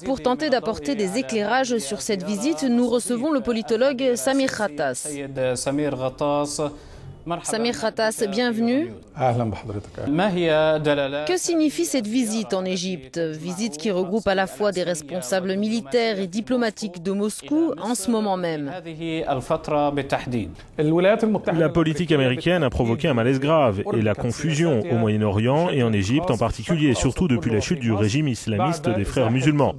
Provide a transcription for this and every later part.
Pour tenter d'apporter des éclairages sur cette visite, nous recevons le politologue Samir Ghattas. Samir Ghattas, bienvenue. Que signifie cette visite en Égypte? Visite qui regroupe à la fois des responsables militaires et diplomatiques de Moscou en ce moment même. La politique américaine a provoqué un malaise grave et la confusion au Moyen-Orient et en Égypte en particulier, surtout depuis la chute du régime islamiste des Frères musulmans.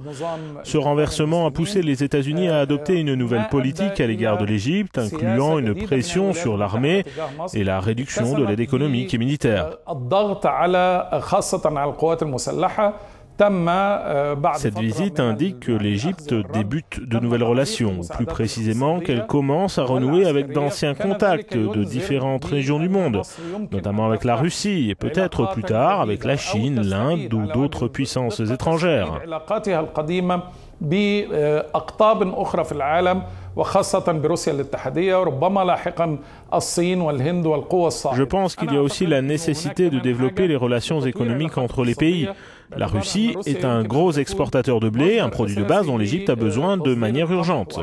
Ce renversement a poussé les États-Unis à adopter une nouvelle politique à l'égard de l'Égypte, incluant une pression sur l'armée et la réduction de l'aide économique et militaire. Cette visite indique que l'Égypte débute de nouvelles relations, ou plus précisément qu'elle commence à renouer avec d'anciens contacts de différentes régions du monde, notamment avec la Russie et peut-être plus tard avec la Chine, l'Inde ou d'autres puissances étrangères. Je pense qu'il y a aussi la nécessité de développer les relations économiques entre les pays. La Russie est un gros exportateur de blé, un produit de base dont l'Égypte a besoin de manière urgente.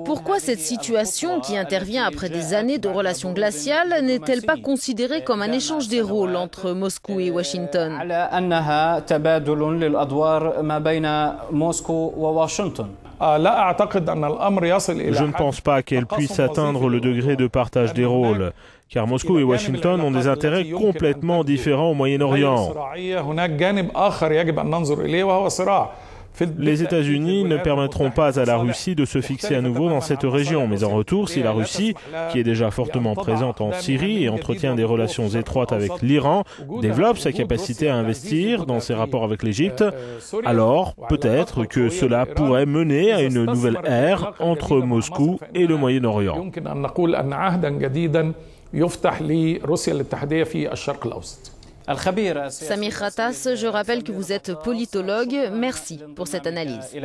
Pourquoi cette situation, qui intervient après des années de relations glaciales, n'est-elle pas considérée comme un échange des rôles entre Moscou et Washington? Je ne pense pas qu'elle puisse atteindre le degré de partage des rôles, car Moscou et Washington ont des intérêts complètement différents au Moyen-Orient. Les États-Unis ne permettront pas à la Russie de se fixer à nouveau dans cette région, mais en retour, si la Russie, qui est déjà fortement présente en Syrie et entretient des relations étroites avec l'Iran, développe sa capacité à investir dans ses rapports avec l'Égypte, alors peut-être que cela pourrait mener à une nouvelle ère entre Moscou et le Moyen-Orient. Samir Ghattas, je rappelle que vous êtes politologue. Merci pour cette analyse.